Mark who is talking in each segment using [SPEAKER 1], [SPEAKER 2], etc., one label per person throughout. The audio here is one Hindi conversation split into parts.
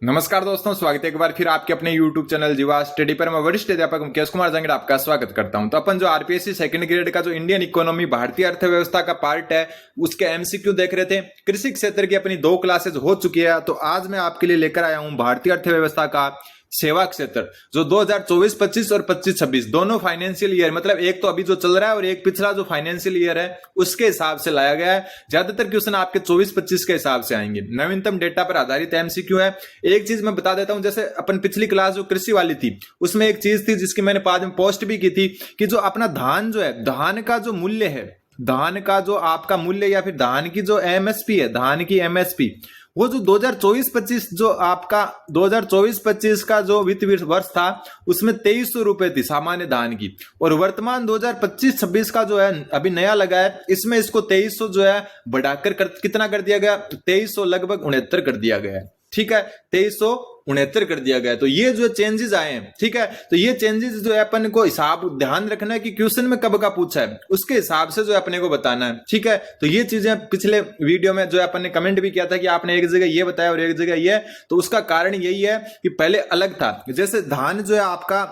[SPEAKER 1] नमस्कार दोस्तों, स्वागत है एक बार फिर आपके अपने YouTube चैनल जीवा स्टडी पर। मैं वरिष्ठ अध्यापक मुकेश कुमार जंगड़ आपका स्वागत करता हूं। तो अपन जो आरपीएससी सेकंड ग्रेड का जो इंडियन इकोनॉमी भारतीय अर्थव्यवस्था का पार्ट है उसके एमसीक्यू देख रहे थे। कृषि क्षेत्र की अपनी 2 क्लासेज हो चुकी है, तो आज मैं आपके लिए लेकर आया हूं भारतीय अर्थव्यवस्था का सेवा क्षेत्र जो 2024-25 और 25-26 दोनों फाइनेंशियल ईयर, मतलब एक तो अभी जो चल रहा है और एक पिछला जो फाइनेंशियल ईयर है उसके हिसाब से लाया गया है। ज्यादातर क्वेश्चन आपके 24-25 के हिसाब से आएंगे। नवीनतम डेटा पर आधारित एमसीक्यू है। एक चीज मैं बता देता हूं, जैसे अपन पिछली क्लास जो कृषि वाली थी उसमें एक चीज थी जिसकी मैंने बाद में पोस्ट भी की थी कि जो अपना धान जो है, धान का जो मूल्य है, धान का जो आपका मूल्य या फिर धान की जो एमएसपी है, धान की एमएसपी, वो जो 2024-25 जो आपका 2024-25 का जो वित्त वर्ष था उसमें 2300 रुपए थी सामान्य धान की, और वर्तमान 2025-26 का जो है अभी नया लगा है इसमें इसको 2300 जो है बढ़ाकर कितना कर दिया गया, 2300 लगभग 69 कर दिया गया है। ठीक है, 2369 कर दिया गया। तो ये जो चेंजेस आए हैं, ठीक है, तो ये चेंजेस जो है अपन को हिसाब ध्यान रखना है कि क्वेश्चन में कब का पूछा है उसके हिसाब से जो है अपने को बताना है। ठीक है, तो ये चीजें पिछले वीडियो में जो है अपन ने कमेंट भी किया था कि आपने एक जगह ये बताया और एक जगह ये, तो उसका कारण यही है कि पहले अलग था। जैसे धान जो है आपका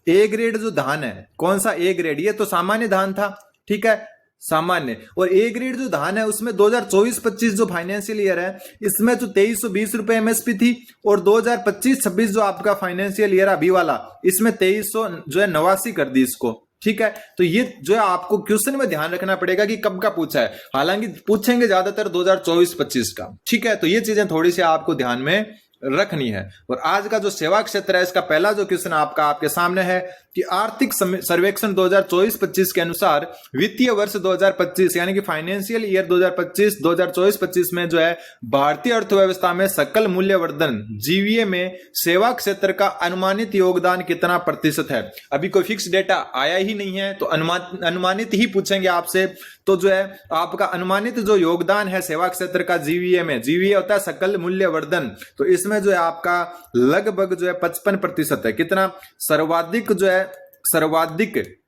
[SPEAKER 1] ए ग्रेड जो धान है, कौन सा ए ग्रेड, ये तो सामान्य धान था, ठीक है, सामान्य, और ए ग्रेड जो धान है उसमें 2024-25 जो फाइनेंशियल ईयर है इसमें जो 2320 रुपए एमएसपी थी, और 2025-26 जो आपका फाइनेंशियल ईयर अभी वाला इसमें 2300 जो है 89 कर दी इसको। ठीक है, तो ये जो है आपको क्वेश्चन में ध्यान रखना पड़ेगा कि कब का पूछा है, हालांकि पूछेंगे ज्यादातर 2024-25 का। ठीक है, तो ये चीजें थोड़ी सी आपको ध्यान में रखनी है। और आज का जो सेवा क्षेत्र है इसका पहला जो क्वेश्चन आपके सामने है कि आर्थिक सर्वेक्षण 2024-25 के अनुसार वित्तीय वर्ष 2025 यानी कि फाइनेंशियल ईयर 2024-25 में जो है भारतीय अर्थव्यवस्था में सकल मूल्यवर्धन जीवीए में सेवा क्षेत्र का अनुमानित योगदान कितना प्रतिशत है। अभी कोई फिक्स डेटा आया ही नहीं है तो अनुमानित ही पूछेंगे आपसे। तो जो है आपका अनुमानित जो योगदान है सेवा क्षेत्र का जीवीए में, जीवीए होता है सकल मूल्यवर्धन, तो इसमें जो है आपका लगभग जो है 55% है। कितना सर्वाधिक जो है, सर्वाधिक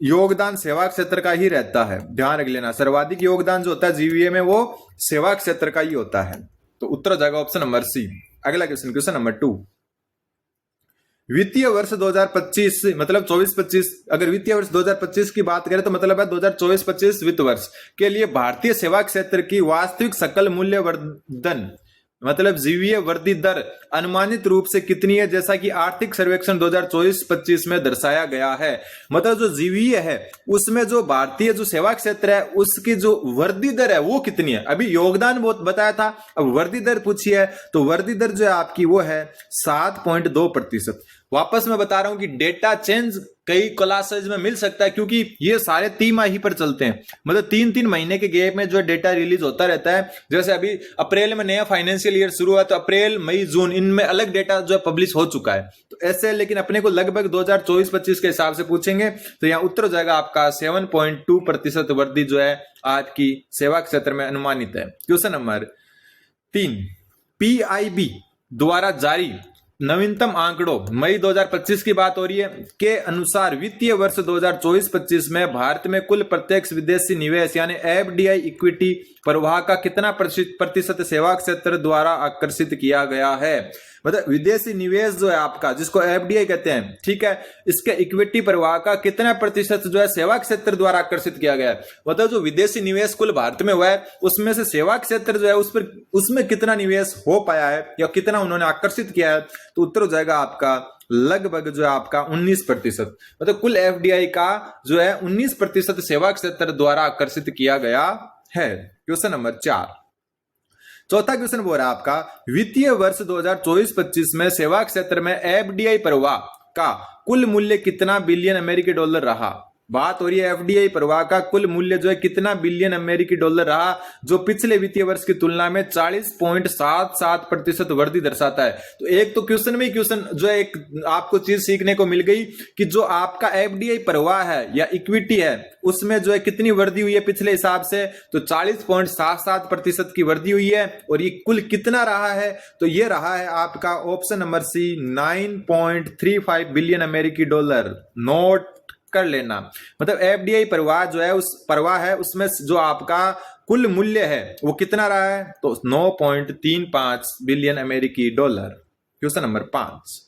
[SPEAKER 1] योगदान सेवा क्षेत्र का ही रहता है, ध्यान रख लेना। सर्वाधिक योगदान जो होता है जीवीए में वो सेवा क्षेत्र का ही होता है। तो उत्तर हो जाएगा ऑप्शन नंबर सी। अगला क्वेश्चन, क्वेश्चन नंबर 2, वित्तीय वर्ष 2025 मतलब 24-25, अगर वित्तीय वर्ष 2025 की बात करें तो मतलब है 2024-25 वित्त वर्ष के लिए भारतीय सेवा क्षेत्र की वास्तविक सकल मूल्यवर्धन मतलब जीवीए वृद्धि दर अनुमानित रूप से कितनी है, जैसा कि आर्थिक सर्वेक्षण 2024-25 में दर्शाया गया है। मतलब जो जीवीए है उसमें जो भारतीय जो सेवा क्षेत्र है उसकी जो वृद्धि दर है वो कितनी है। अभी योगदान बहुत बताया था, अब वृद्धि दर पूछी है तो वृद्धि दर जो है आपकी वो है 7.2%। वापस मैं बता रहा हूं कि डेटा चेंज कई क्लासेज में मिल सकता है क्योंकि ये सारे तिमाही पर चलते हैं, मतलब 3-3 महीने के गैप में जो है डेटा रिलीज होता रहता है। जैसे अभी अप्रैल में नया फाइनेंशियल ईयर शुरू हुआ तो अप्रैल मई जून इनमें अलग डेटा जो है पब्लिश हो चुका है, तो ऐसे, लेकिन अपने को लगभग 2024-25 के हिसाब से पूछेंगे। तो यहाँ उत्तर हो जाएगा आपका 7.2% वृद्धि जो है आज की सेवा क्षेत्र में अनुमानित है। क्वेश्चन नंबर 3, पीआईबी द्वारा जारी नवीनतम आंकड़ों मई 2025 की बात हो रही है के अनुसार वित्तीय वर्ष 2024-25 में भारत में कुल प्रत्यक्ष विदेशी निवेश यानी एफडीआई इक्विटी प्रवाह का कितना प्रतिशत सेवा क्षेत्र द्वारा आकर्षित किया गया है। मतलब विदेशी निवेश जो है आपका जिसको एफडीआई कहते हैं, ठीक है, इसके इक्विटी प्रवाह का कितना प्रतिशत जो है सेवा क्षेत्र द्वारा आकर्षित किया गया है। मतलब जो विदेशी निवेश कुल भारत में हुआ है उसमें से सेवा क्षेत्र जो है उसमें कितना निवेश हो पाया है या कितना उन्होंने आकर्षित किया है। तो उत्तर हो जाएगा आपका लगभग जो है आपका 19%। मतलब कुल एफडीआई का जो है 19% सेवा क्षेत्र द्वारा आकर्षित किया गया है। क्वेश्चन नंबर 4, चौथा क्वेश्चन बोल रहा है आपका वित्तीय वर्ष 2024-25 में सेवा क्षेत्र में एफडीआई प्रवाह का कुल मूल्य कितना बिलियन अमेरिकी डॉलर रहा। बात हो रही है एफडीआई प्रवाह का कुल मूल्य जो है कितना बिलियन अमेरिकी डॉलर रहा, जो पिछले वित्तीय वर्ष की तुलना में 40.77% वृद्धि दर्शाता है। तो एक तो क्वेश्चन में क्वेश्चन जो है एक आपको चीज सीखने को मिल गई कि जो आपका एफडीआई प्रवाह है या इक्विटी है उसमें जो है कितनी वृद्धि हुई है पिछले हिसाब से, तो 40.77% की वृद्धि हुई है। और ये कुल कितना रहा है, तो ये रहा है आपका ऑप्शन नंबर सी 9.35 बिलियन अमेरिकी डॉलर। नोट कर लेना। मतलब एफडीआई प्रवाह जो है उस प्रवाह है उसमें जो आपका कुल मूल्य है वो कितना रहा है, तो 9.35 बिलियन अमेरिकी डॉलर। क्वेश्चन नंबर 5,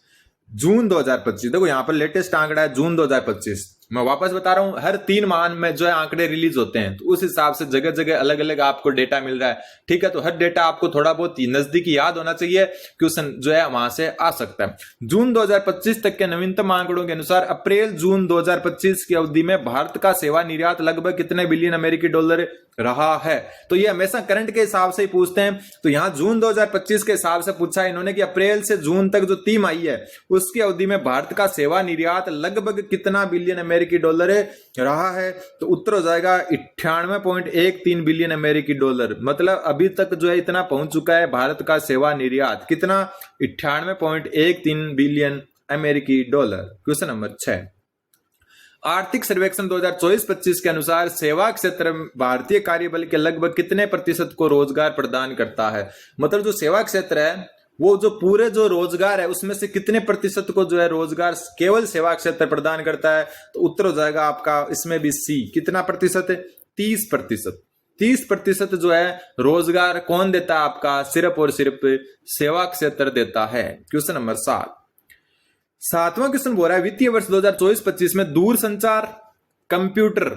[SPEAKER 1] जून 2025, देखो यहां पर लेटेस्ट आंकड़ा है जून 2025। मैं वापस बता रहा हूं, हर 3 माह में जो है आंकड़े रिलीज होते हैं, तो उस हिसाब से जगह जगह अलग अलग आपको डेटा मिल रहा है। ठीक है, तो हर डेटा आपको थोड़ा बहुत नजदीकी याद होना चाहिए, क्वेश्चन जो है वहां से आ सकता है। जून 2025 तक के नवीनतम आंकड़ों के अनुसार अप्रैल जून 2025 की अवधि में भारत का सेवा निर्यात लगभग कितने बिलियन अमेरिकी डॉलर रहा है। तो ये हमेशा करंट के हिसाब से ही पूछते हैं, तो यहां जून 2025 के हिसाब से पूछा है इन्होंने कि अप्रैल से जून तक जो तिमाही है उसकी अवधि में भारत का सेवा निर्यात लगभग कितना बिलियन अमेरिकी डॉलर रहा है। तो उत्तर हो जाएगा 98.13 बिलियन अमेरिकी डॉलर। मतलब अभी तक जो है इतना पहुंच चुका है भारत का सेवा निर्यात, कितना, 98.13 बिलियन अमेरिकी डॉलर। क्वेश्चन नंबर 6, आर्थिक सर्वेक्षण 2024-25 के अनुसार सेवा क्षेत्र में भारतीय कार्यबल के लगभग कितने प्रतिशत को रोजगार प्रदान करता है। मतलब जो सेवा क्षेत्र है वो जो पूरे जो रोजगार है उसमें से कितने प्रतिशत को जो है रोजगार केवल सेवा क्षेत्र प्रदान करता है। तो उत्तर हो जाएगा आपका इसमें भी सी, कितना प्रतिशत है, 30%। 30% जो है रोजगार कौन देता है आपका, सिर्फ और सिर्फ सेवा क्षेत्र देता है। क्वेश्चन नंबर 7, 7वां क्वेश्चन बोल रहा है वित्तीय वर्ष 2024-25 में दूरसंचार, कंप्यूटर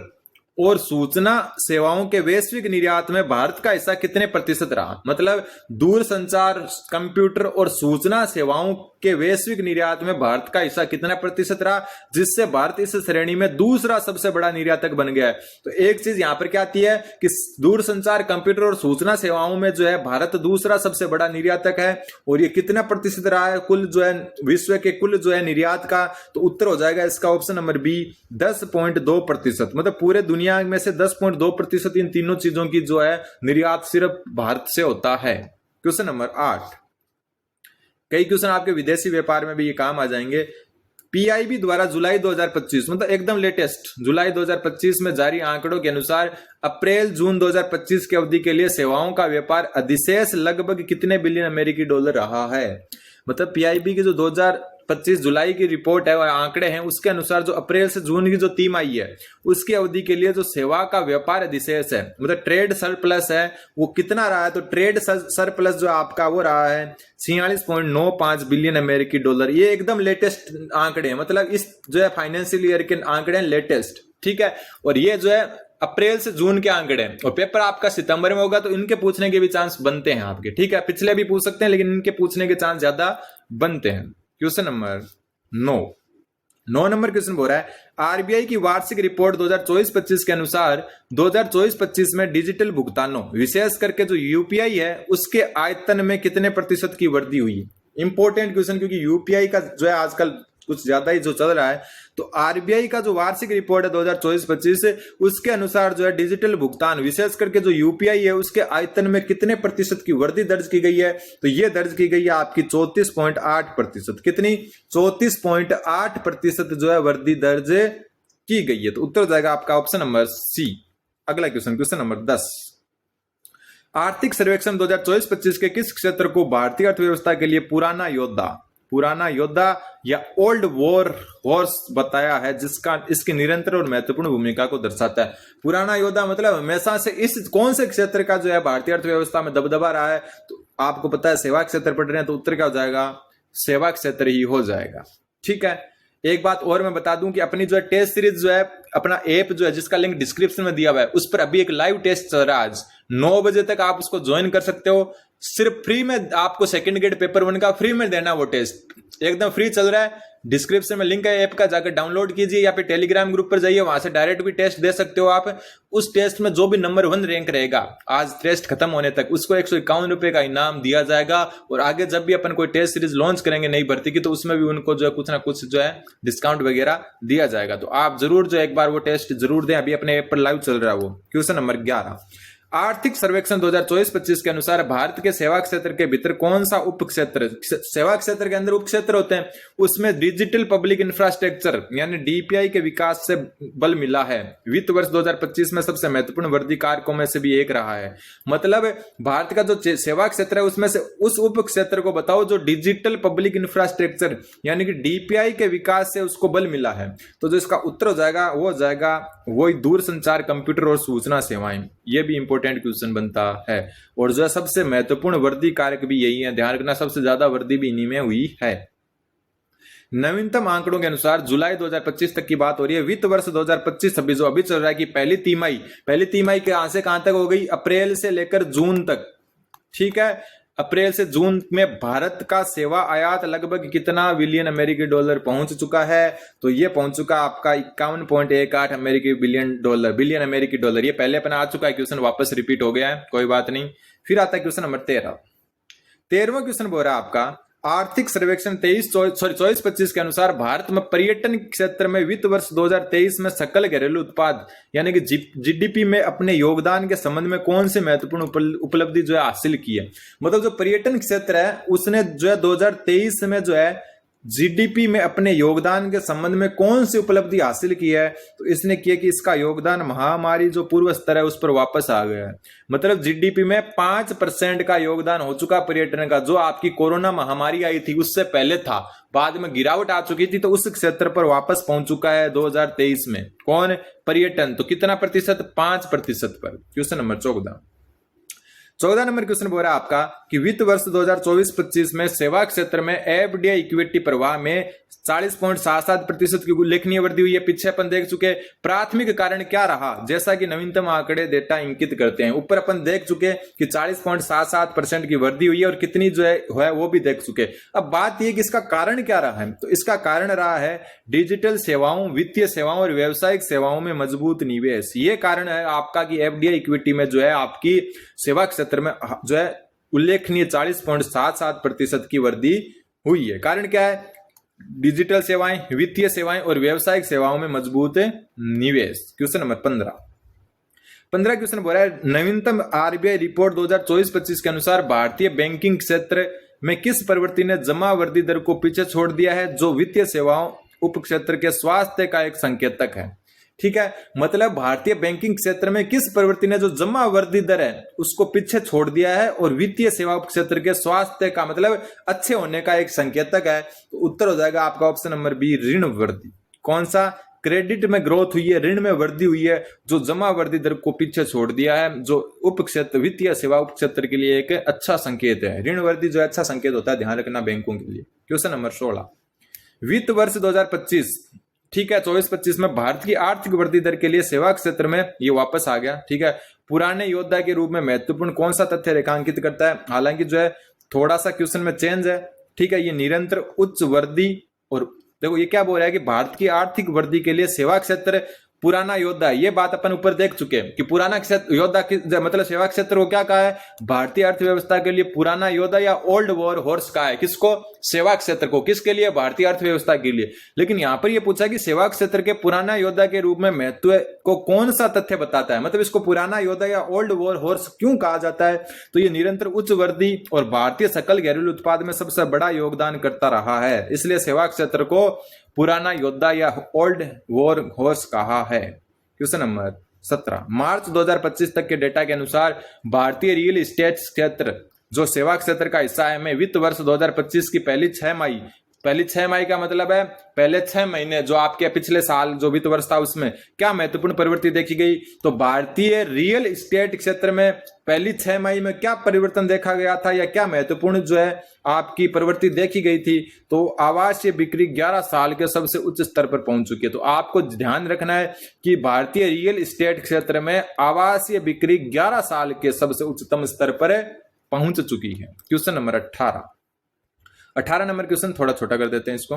[SPEAKER 1] और सूचना सेवाओं के वैश्विक निर्यात में भारत का हिस्सा कितने प्रतिशत रहा। मतलब दूरसंचार, कंप्यूटर और सूचना सेवाओं के वैश्विक निर्यात में भारत का हिस्सा कितना प्रतिशत रहा, जिससे भारत इस श्रेणी में दूसरा सबसे बड़ा निर्यातक बन गया है। तो एक चीज यहां पर क्या आती है कि दूरसंचार, कंप्यूटर और सूचना सेवाओं में जो है भारत दूसरा सबसे बड़ा निर्यातक है, और ये कितना प्रतिशत रहा है कुल जो है विश्व के कुल जो है निर्यात का। तो उत्तर हो जाएगा इसका ऑप्शन नंबर बी, 10.2%। मतलब पूरे दुनिया में से 10.2% इन तीनों चीजों की जो है निर्यात सिर्फ भारत से होता है। क्वेश्चन नंबर 8, कई क्वेश्चन आपके विदेशी व्यापार में भी ये काम आ जाएंगे। पीआईबी द्वारा जुलाई 2025, मतलब एकदम लेटेस्ट जुलाई 2025 में जारी आंकड़ों के अनुसार अप्रैल जून 2025 की अवधि के लिए सेवाओं का व्यापार अधिशेष लगभग कितने बिलियन अमेरिकी डॉलर रहा है। मतलब पीआईबी की जो 2025 जुलाई की रिपोर्ट है और आंकड़े हैं उसके अनुसार जो अप्रैल से जून की जो तिमाही है उसकी अवधि के लिए जो सेवा का व्यापार अधिशेष है, मतलब ट्रेड सरप्लस है, वो कितना रहा है। तो ट्रेड सरप्लस जो आपका वो रहा है 46.95 बिलियन अमेरिकी डॉलर। ये एकदम लेटेस्ट आंकड़े हैं, मतलब इस जो है फाइनेंशियल ईयर के आंकड़े हैं लेटेस्ट। ठीक है, और ये जो है अप्रैल से जून के आंकड़े हैं, और पेपर आपका सितंबर में होगा तो इनके पूछने के भी चांस बनते हैं आपके। ठीक है, पिछले भी पूछ सकते हैं लेकिन इनके पूछने के चांस ज्यादा बनते हैं। क्वेश्चन नंबर 9 नंबर क्वेश्चन बोल रहा है आरबीआई की वार्षिक रिपोर्ट 2024-25 के अनुसार 2024-25 में डिजिटल भुगतानों विशेष करके जो यूपीआई है उसके आयतन में कितने प्रतिशत की वृद्धि हुई। इंपॉर्टेंट क्वेश्चन, क्योंकि यूपीआई का जो है आजकल कुछ ज्यादा ही जो चल रहा है। तो आरबीआई का जो वार्षिक रिपोर्ट है 2024-25 उसके अनुसार जो है डिजिटल भुगतान विशेष करके जो यूपीआई है उसके आयतन में कितने प्रतिशत की वृद्धि दर्ज की गई है। तो ये दर्ज की गई है आपकी 34.8%। कितनी, 34.8% जो है वृद्धि दर्ज की गई है। तो उत्तर हो जाएगा आपका ऑप्शन नंबर सी। अगला क्वेश्चन, क्वेश्चन नंबर 10, आर्थिक सर्वेक्षण 2024-25 के किस क्षेत्र को भारतीय अर्थव्यवस्था के लिए पुराना योद्धा या ओल्ड वॉर हॉर्स बताया है, जिसका इसकी निरंतर और महत्वपूर्ण भूमिका को दर्शाता है। पुराना योद्धा मतलब हमेशा से इस कौन से क्षेत्र का जो है भारतीय अर्थव्यवस्था में दबदबा रहा है। तो आपको पता है सेवा क्षेत्र पढ़ रहे हैं तो उत्तर क्या हो जाएगा, सेवा क्षेत्र ही हो जाएगा। ठीक है, एक बात और मैं बता दूं कि अपनी जो है टेस्ट सीरीज जो है अपना ऐप जो है जिसका लिंक डिस्क्रिप्शन में दिया हुआ है उस पर अभी एक लाइव टेस्ट चल रहा है। आज 9 बजे तक आप उसको ज्वाइन कर सकते हो। सिर्फ फ्री में आपको सेकंड ग्रेड पेपर 1 का फ्री में देना, वो टेस्ट एकदम फ्री चल रहा है। डिस्क्रिप्शन में लिंक है ऐप का, जाकर डाउनलोड कीजिए या फिर टेलीग्राम ग्रुप पर जाइए, वहां से डायरेक्ट भी टेस्ट दे सकते हो आप। उस टेस्ट में जो भी नंबर 1 रैंक रहेगा आज टेस्ट खत्म होने तक उसको 151 रुपए का इनाम दिया जाएगा। और आगे जब भी अपन कोई टेस्ट सीरीज लॉन्च करेंगे नई भर्ती की तो उसमें भी उनको जो है कुछ ना कुछ जो है डिस्काउंट वगैरह दिया जाएगा। तो आप जरूर जो एक बार वो टेस्ट जरूर दें, अभी अपने ऐप पर लाइव चल रहा है वो। क्वेश्चन नंबर 11, आर्थिक सर्वेक्षण 2024-25 के अनुसार भारत के सेवा क्षेत्र के भीतर कौन सा उप क्षेत्र, सेवा क्षेत्र के अंदर उप क्षेत्र होते हैं, उसमें डिजिटल पब्लिक इंफ्रास्ट्रक्चर यानी डीपीआई के विकास से बल मिला है। वित्त वर्ष 2025 में सबसे महत्वपूर्ण वृद्धि कारकों में से भी एक रहा है। मतलब भारत का जो सेवा क्षेत्र है उसमें से उस उप क्षेत्र को बताओ जो डिजिटल पब्लिक इंफ्रास्ट्रक्चर यानी कि डीपीआई के विकास से उसको बल मिला है। तो जो इसका उत्तर हो जाएगा वो हो जाएगा वही दूर संचार, कंप्यूटर और सूचना सेवाएं, ये भी इंपॉर्टेंट क्वेश्चन बनता है। और जो सबसे महत्वपूर्ण वृद्धि कारक भी यही है, ध्यान रखना, सबसे ज्यादा वृद्धि भी इन्हीं में हुई है। नवीनतम आंकड़ों के अनुसार जुलाई 2025 तक की बात हो रही है। वित्त वर्ष 2025-26 जो अभी चल रहा है कि पहली तिमाही कहां से कहां तक हो गई, अप्रैल से लेकर जून तक। ठीक है, अप्रैल से जून में भारत का सेवा आयात लगभग कितना बिलियन अमेरिकी डॉलर पहुंच चुका है, तो ये पहुंच चुका आपका 51.18 अमेरिकी बिलियन अमेरिकी डॉलर। ये पहले अपना आ चुका है क्वेश्चन, वापस रिपीट हो गया है, कोई बात नहीं। फिर आता है क्वेश्चन नंबर 13वां क्वेश्चन बोल रहा है आपका आर्थिक सर्वेक्षण 24-25 के अनुसार भारत में पर्यटन क्षेत्र में वित्त वर्ष 2023 में सकल घरेलू उत्पाद यानी कि जीडीपी में अपने योगदान के संबंध में कौन सी महत्वपूर्ण उपलब्धि जो है हासिल की है। मतलब जो पर्यटन क्षेत्र है उसने जो है 2023 में जो है जीडीपी में अपने योगदान के संबंध में कौन सी उपलब्धि हासिल की है, तो इसने किया कि इसका योगदान महामारी जो पूर्व स्तर है उस पर वापस आ गया है। मतलब जीडीपी में 5% का योगदान हो चुका पर्यटन का, जो आपकी कोरोना महामारी आई थी उससे पहले था, बाद में गिरावट आ चुकी थी, तो उस क्षेत्र पर वापस पहुंच चुका है 2023 में। कौन? पर्यटन। तो कितना प्रतिशत? 5% पर। क्वेश्चन नंबर 14 नंबर क्वेश्चन बोल रहा है आपका कि वित्त वर्ष 2024-25 में सेवा क्षेत्र में एफडीआई इक्विटी प्रवाह में 40.77% की उल्लेखनीय वृद्धि हुई है। पीछे अपन देख चुके प्राथमिक कारण क्या रहा, जैसा कि नवीनतम आंकड़े डेटा इंगित करते हैं। ऊपर अपन देख चुके कि 40.77% की वृद्धि हुई है और कितनी जो है वो भी देख चुके। अब बात यह कि इसका कारण क्या रहा है, तो इसका कारण रहा है डिजिटल सेवाओं, वित्तीय सेवाओं और व्यावसायिक सेवाओं में मजबूत निवेश। ये कारण है आपका कि एफडीआई इक्विटी में जो है आपकी सेवा क्षेत्र में जो है उल्लेखनीय 40.77% की वृद्धि हुई है। कारण क्या है? डिजिटल सेवाएं, वित्तीय सेवाएं और व्यावसायिक सेवाओं में मजबूत निवेश। क्वेश्चन नंबर 15 क्वेश्चन बोल रहा है नवीनतम आरबीआई रिपोर्ट 2024-25 के अनुसार भारतीय बैंकिंग क्षेत्र में किस प्रवृत्ति ने जमा वृद्धि दर को पीछे छोड़ दिया है, जो वित्तीय सेवाओं उप क्षेत्र के स्वास्थ्य का एक संकेतक है। ठीक है, मतलब भारतीय बैंकिंग क्षेत्र में किस प्रवृत्ति ने जो जमा वृद्धि दर है उसको पीछे छोड़ दिया है और वित्तीय सेवा क्षेत्र के स्वास्थ्य का मतलब अच्छे होने का एक संकेतक है। तो उत्तर हो जाएगा आपका ऑप्शन नंबर बी, ऋण वृद्धि। कौन सा? क्रेडिट में ग्रोथ हुई है, ऋण में वृद्धि हुई है, जो जमा वृद्धि दर को पीछे छोड़ दिया है, जो उप क्षेत्र वित्तीय सेवा उप क्षेत्र के लिए एक अच्छा संकेत है। ऋण वृद्धि जो अच्छा संकेत होता है, ध्यान रखना बैंकों के लिए। क्वेश्चन नंबर 16 वित्त वर्ष 2025 ठीक है 24-25 में भारत की आर्थिक वृद्धि दर के लिए सेवा क्षेत्र में ये वापस आ गया। ठीक है, पुराने योद्धा के रूप में महत्वपूर्ण कौन सा तथ्य रेखांकित करता है? हालांकि जो है थोड़ा सा क्वेश्चन में चेंज है। ठीक है, ये निरंतर उच्च वृद्धि, और देखो ये क्या बोल रहा है कि भारत की आर्थिक वृद्धि के लिए सेवा क्षेत्र पुराना योद्धा है। ये बात अपन ऊपर देख चुके हैं कि पुराना क्षेत्र योद्धा मतलब सेवा क्षेत्र को क्या कहा है? भारतीय अर्थव्यवस्था के लिए पुराना योद्धा या ओल्ड वॉर हॉर्स कहा है। किसको? सेवा क्षेत्र को। किसके लिए? भारतीय अर्थव्यवस्था के लिए। लेकिन यहां पर यह पूछा कि सेवा क्षेत्र के पुराना योद्धा के रूप में महत्व को कौन सा तथ्य बताता है, मतलब इसको पुराना योद्धा या ओल्ड वॉर हॉर्स क्यों कहा जाता है? तो ये निरंतर उच्च वृद्धि और भारतीय सकल घरेलू उत्पाद में सबसे बड़ा योगदान करता रहा है, इसलिए सेवा क्षेत्र को पुराना योद्धा या ओल्ड वॉर हॉर्स कहा है। क्वेश्चन नंबर 17 मार्च 2025 तक के डेटा के अनुसार भारतीय रियल एस्टेट क्षेत्र जो सेवा क्षेत्र का हिस्सा है में वित्त वर्ष 2025 की पहली 6 मई का मतलब है पहले 6 महीने जो आपके पिछले साल जो वित्त वर्ष था उसमें क्या महत्वपूर्ण प्रवृत्ति देखी गई? तो भारतीय रियल एस्टेट क्षेत्र में पहली 6 मई में क्या परिवर्तन देखा गया था या क्या महत्वपूर्ण जो है आपकी प्रवृत्ति देखी गई थी? तो आवासीय बिक्री 11 साल के सबसे उच्च स्तर पर पहुंच चुकी है। तो आपको ध्यान रखना है कि भारतीय रियल एस्टेट क्षेत्र में आवासीय बिक्री 11 साल के सबसे उच्चतम स्तर पर पहुंच चुकी है। क्वेश्चन नंबर 18 नंबर क्वेश्चन थोड़ा छोटा कर देते हैं इसको।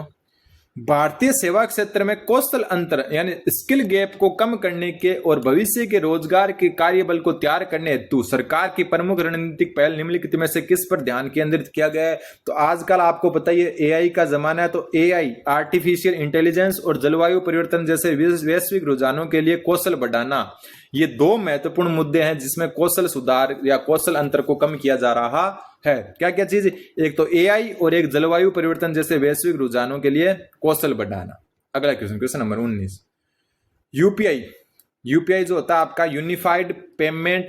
[SPEAKER 1] भारतीय सेवा क्षेत्र में कौशल अंतर यानी स्किल गैप को कम करने के और भविष्य के रोजगार के कार्यबल को तैयार करने हेतु सरकार की प्रमुख रणनीतिक पहल निम्नलिखित में से किस पर ध्यान केंद्रित किया गया है? तो आजकल आपको पता ही है एआई का जमाना है, तो एआई आर्टिफिशियल इंटेलिजेंस और जलवायु परिवर्तन जैसे वैश्विक रुझानों के लिए कौशल बढ़ाना, ये दो महत्वपूर्ण मुद्दे हैं जिसमें कौशल सुधार या कौशल अंतर को कम किया जा रहा है। क्या क्या चीज? एक तो एआई और एक जलवायु परिवर्तन जैसे वैश्विक रुझानों के लिए कौशल बढ़ाना। अगला क्वेश्चन नंबर 19 यूपीआई यूपीआई जो होता है आपका यूनिफाइड पेमेंट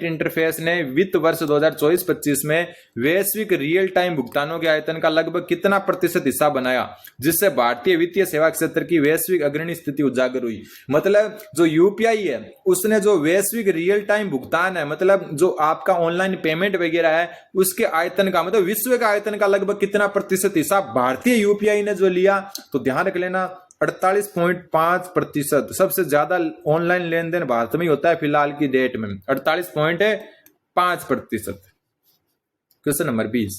[SPEAKER 1] इंटरफेस ने वित्त वर्ष 2024-25 में वैश्विक रियल टाइम भुगतानों के आयतन का लगभग कितना प्रतिशत हिस्सा बनाया, जिससे भारतीय वित्तीय सेवा क्षेत्र की वैश्विक अग्रणी स्थिति उजागर हुई। मतलब जो यूपीआई है उसने जो वैश्विक रियल टाइम भुगतान है, मतलब जो आपका ऑनलाइन पेमेंट वगैरह है, उसके आयतन का मतलब विश्व का आयतन का लगभग कितना प्रतिशत हिस्सा भारतीय यूपीआई ने जो लिया, तो ध्यान रख लेना 48.5%। सबसे ज्यादा ऑनलाइन लेन देन भारत में ही होता है फिलहाल की डेट में, 48.5%। क्वेश्चन नंबर 20,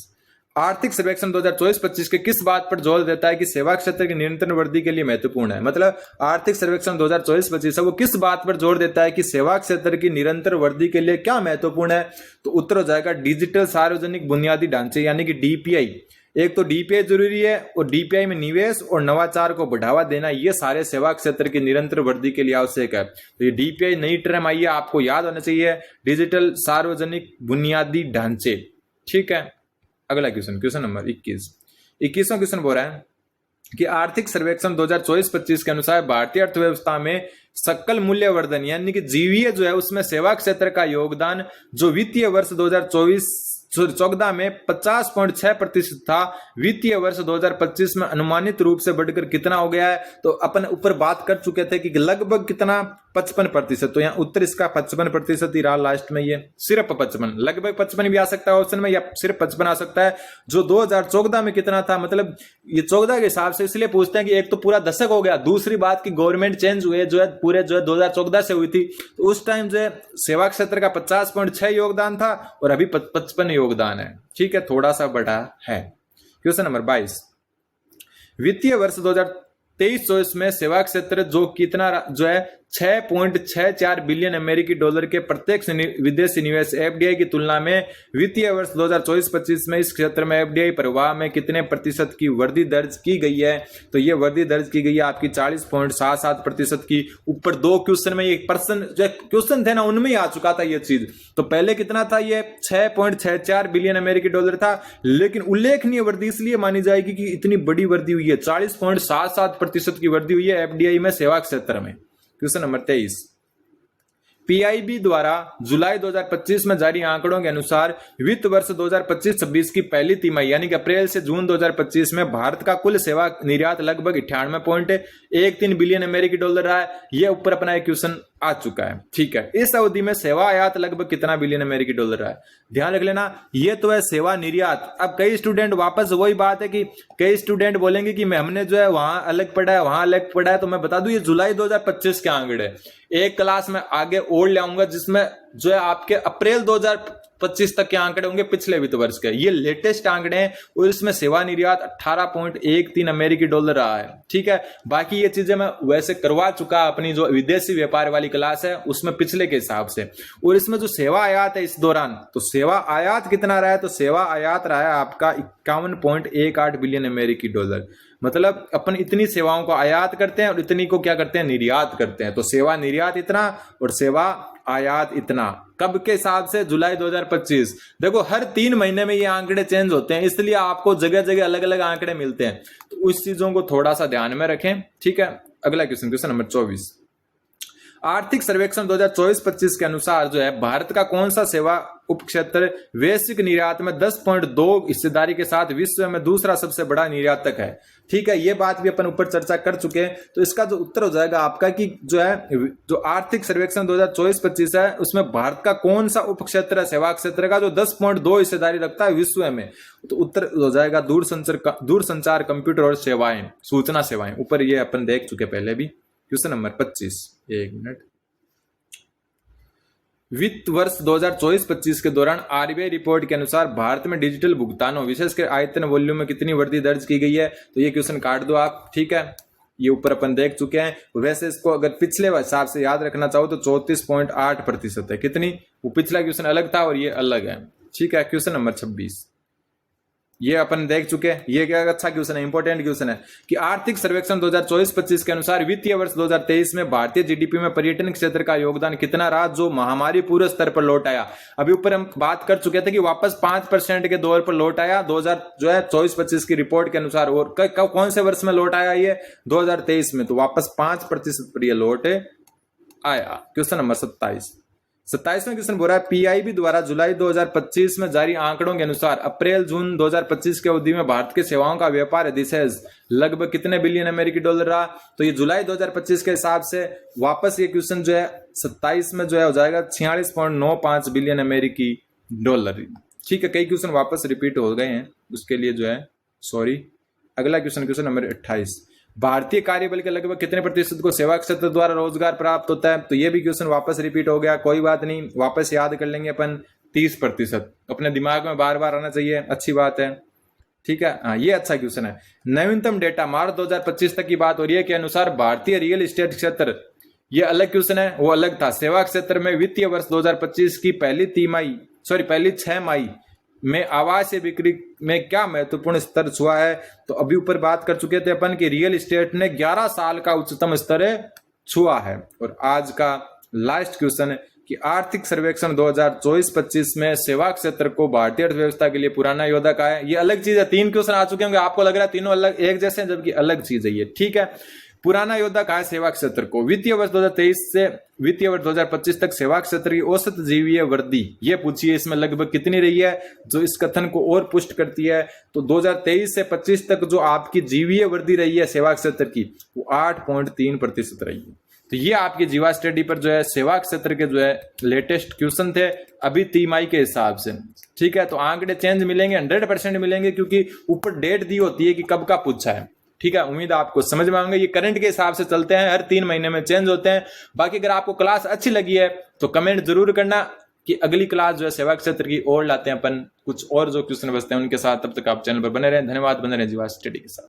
[SPEAKER 1] आर्थिक सर्वेक्षण 2024-25 के किस बात पर जोर देता है कि सेवा क्षेत्र की निरंतर वृद्धि के लिए महत्वपूर्ण है। मतलब आर्थिक सर्वेक्षण 2024-25 वो किस बात पर जोर देता है कि सेवा क्षेत्र की निरंतर वृद्धि के लिए क्या महत्वपूर्ण है, तो उत्तर हो जाएगा डिजिटल सार्वजनिक बुनियादी ढांचे यानी कि डीपीआई। एक तो डीपीआई जरूरी है और डीपीआई में निवेश और नवाचार को बढ़ावा देना, ये सारे सेवा क्षेत्र की निरंतर वृद्धि के लिए आवश्यक है। तो ये डीपीआई नई टर्म आई है, आपको याद होना चाहिए, डिजिटल सार्वजनिक बुनियादी ढांचे। ठीक है, अगला क्वेश्चन, क्वेश्चन नंबर 21वां क्वेश्चन बोल रहा है कि आर्थिक सर्वेक्षण 2024-25 के अनुसार भारतीय अर्थव्यवस्था में सकल मूल्यवर्धन यानी कि जीवीए जो है उसमें सेवा क्षेत्र का योगदान जो वित्तीय वर्ष 2024-14 में 50.6% था, वित्तीय वर्ष 2025 में अनुमानित रूप से बढ़कर कितना हो गया है, तो अपन ऊपर बात कर चुके थे कि लगभग कितना 55%। तो यहाँ उत्तर इसका 55% ही रहा लास्ट में, ये सिर्फ 55, लगभग 55 भी आ सकता है ऑप्शन में या सिर्फ 55 आ सकता है। जो 2014 में कितना था, मतलब ये 14 के हिसाब से इसलिए पूछते हैं कि एक तो पूरा दशक हो गया, दूसरी बात की गवर्नमेंट चेंज हुए जो है पूरे जो है 2014 से हुई थी, तो उस टाइम जो है सेवा क्षेत्र का 50.6 योगदान था और अभी 55 योगदान है। ठीक है, थोड़ा सा बढ़ा है। क्वेश्चन नंबर 22, वित्तीय वर्ष 2023-24 में सेवा क्षेत्र जो कितना जो है 6.64 बिलियन अमेरिकी डॉलर के प्रत्यक्ष विदेशी निवेश एफडीआई की तुलना में वित्तीय वर्ष 2024-25 में इस क्षेत्र में एफडीआई प्रवाह में कितने प्रतिशत की वृद्धि दर्ज की गई है, तो ये वृद्धि दर्ज की गई है आपकी 40.77% की। ऊपर दो क्वेश्चन में ये पर्सन जो क्वेश्चन थे ना उनमें ही आ चुका था ये चीज। तो पहले कितना था, ये 6.64 बिलियन अमेरिकी डॉलर था, लेकिन उल्लेखनीय वृद्धि इसलिए मानी जाएगी कि इतनी बड़ी वृद्धि हुई है, 40.77% की वृद्धि हुई है एफडीआई में सेवा क्षेत्र में। क्वेश्चन नंबर 23, पीआईबी द्वारा जुलाई 2025 में जारी आंकड़ों के अनुसार वित्त वर्ष 2025-26 की पहली तिमाही यानी कि अप्रैल से जून 2025 में भारत का कुल सेवा निर्यात लगभग 98.13 बिलियन अमेरिकी डॉलर रहा है। यह ऊपर अपना एक क्वेश्चन आ चुका है। ठीक है, इस अवधि में सेवा आयात लगभग कितना बिलियन अमेरिकी डॉलर रहा है, ध्यान रख लेना, ये तो है सेवा निर्यात। अब कई स्टूडेंट वापस वही बात है कि कई स्टूडेंट बोलेंगे कि मैं हमने जो है वहां अलग पढ़ा है वहां अलग पढ़ा है, तो मैं बता दूं ये जुलाई 2025 के आंकड़े, एक क्लास में आगे और ले आऊंगा जिसमें जो है आपके अप्रैल 2025 तक के आंकड़े होंगे पिछले वित्त वर्ष के, ये लेटेस्ट आंकड़े हैं और इसमें सेवा निर्यात 18.13 अमेरिकी डॉलर रहा है। ठीक है, बाकी ये चीजें मैं वैसे करवा चुका अपनी जो विदेशी व्यापार वाली क्लास है उसमें पिछले के हिसाब से। और इसमें जो सेवा आयात है इस दौरान, तो सेवा आयात कितना रहा है, तो सेवा आयात रहा है आपका 51.18 बिलियन अमेरिकी डॉलर। मतलब अपन इतनी सेवाओं को आयात करते हैं और इतनी को क्या करते हैं, निर्यात करते हैं। तो सेवा निर्यात इतना और सेवा आयात इतना, कब के हिसाब से, जुलाई 2025। देखो हर 3 महीने में ये आंकड़े चेंज होते हैं, इसलिए आपको जगह जगह अलग अलग आंकड़े मिलते हैं, तो उस चीजों को थोड़ा सा ध्यान में रखें। ठीक है, अगला क्वेश्चन, क्वेश्चन नंबर 24, आर्थिक सर्वेक्षण 2024-25 के अनुसार जो है भारत का कौन सा सेवा उपक्षेत्र वैश्विक निर्यात में 10.2 हिस्सेदारी के साथ विश्व में दूसरा सबसे बड़ा निर्यातक है। ठीक है, ये बात भी अपन ऊपर चर्चा कर चुके हैं, तो इसका जो उत्तर हो जाएगा आपका कि जो है जो आर्थिक सर्वेक्षण 2024-25 है उसमें भारत का कौन सा उपक्षेत्र है सेवा क्षेत्र का जो 10.2 हिस्सेदारी रखता है विश्व में, तो उत्तर हो जाएगा दूरसंचार, कंप्यूटर और सेवाएं, सूचना सेवाएं। ऊपर ये अपन देख चुके पहले भी। क्वेश्चन नंबर 25, एक मिनट, वित्त वर्ष 2024-25 के दौरान आरबीआई रिपोर्ट के अनुसार भारत में डिजिटल भुगतानों विशेषकर आयतन वॉल्यूम में कितनी वृद्धि दर्ज की गई है, तो ये क्वेश्चन काट दो आप। ठीक है, ये ऊपर अपन देख चुके हैं, वैसे इसको अगर पिछले हिसाब से याद रखना चाहो तो 34.8% है। कितनी, वो पिछला क्वेश्चन अलग था और ये अलग है। ठीक है, क्वेश्चन नंबर 26, ये अपन देख चुके हैं। ये क्या अच्छा क्वेश्चन है, इंपॉर्टेंट क्वेश्चन है कि आर्थिक सर्वेक्षण 2024-25 के अनुसार वित्तीय वर्ष 2023 में भारतीय जीडीपी में पर्यटन क्षेत्र का योगदान कितना रहा, जो महामारी पूरे स्तर पर लौट आया। अभी ऊपर हम बात कर चुके थे कि वापस 5% के दौर पर लौट आया 2024-25 की रिपोर्ट के अनुसार। और कौन से वर्ष में लौट आया ये, 2023 में, तो वापस 5% पर यह लौट आया। क्वेश्चन नंबर 27वां क्वेश्चन बोल रहा है पीआईबी द्वारा जुलाई 2025 में जारी आंकड़ों के अनुसार अप्रैल जून 2025 के अवधि में भारत के सेवाओं का व्यापार अधिशेष लगभग कितने बिलियन अमेरिकी डॉलर रहा। तो ये जुलाई 2025 के हिसाब से वापस ये क्वेश्चन जो है 27 में जो है हो जाएगा 46.95 बिलियन अमेरिकी डॉलर। ठीक है, कई क्वेश्चन वापस रिपीट हो गए हैं, उसके लिए जो है सॉरी। अगला क्वेश्चन नंबर 28, भारतीय कार्यबल के लगभग कितने प्रतिशत को सेवा क्षेत्र द्वारा रोजगार प्राप्त होता है। तो ये भी क्वेश्चन वापस रिपीट हो गया, कोई बात नहीं, वापस याद कर लेंगे अपन। 30% अपने दिमाग में बार बार आना चाहिए, अच्छी बात है। ठीक है, हाँ ये अच्छा क्वेश्चन है। नवीनतम डेटा मार्च 2025 तक की बात हो रही है के अनुसार भारतीय रियल एस्टेट क्षेत्र, ये अलग क्वेश्चन है, वो अलग था। सेवा क्षेत्र में वित्तीय वर्ष 2025 की पहली 6 माही में आवासीय बिक्री में क्या महत्वपूर्ण स्तर छुआ है। तो अभी ऊपर बात कर चुके थे अपन कि रियल एस्टेट ने 11 साल का उच्चतम स्तर छुआ है। और आज का लास्ट क्वेश्चन है कि आर्थिक सर्वेक्षण 2024-25 में सेवा क्षेत्र को भारतीय अर्थव्यवस्था के लिए पुराना योद्धा कहा है। ये अलग चीज है, 3 क्वेश्चन आ चुके होंगे, आपको लग रहा है तीनों अलग एक जैसे हैं, जबकि अलग चीज है ये। ठीक है, पुराना योद्धा कहा है सेवा क्षेत्र को। वित्तीय वर्ष 2023 से वित्तीय वर्ष 2025 तक सेवा क्षेत्र की औसत जीवीय वृद्धि ये पूछिए, इसमें लगभग कितनी रही है, जो इस कथन को और पुष्ट करती है। तो 2023 से 25 तक जो आपकी जीवीय वृद्धि रही है सेवा क्षेत्र की, वो 8.3% रही है। तो ये आपकी जीवा स्टडी पर जो है सेवा क्षेत्र के जो है लेटेस्ट क्वेश्चन थे अभी तिमाही के हिसाब से। ठीक है, तो आंकड़े चेंज मिलेंगे, 100% मिलेंगे, क्योंकि ऊपर डेट दी होती है कि कब का पूछा है। ठीक है, उम्मीद आपको समझ में आएंगे। ये करंट के हिसाब से चलते हैं, हर 3 महीने में चेंज होते हैं। बाकी अगर आपको क्लास अच्छी लगी है तो कमेंट जरूर करना कि अगली क्लास जो है सेवा क्षेत्र की और लाते हैं अपन, कुछ और जो क्वेश्चन बचते हैं उनके साथ। तब तक आप चैनल पर बने रहें। धन्यवाद, बने रहें जीवा स्टडी के साथ।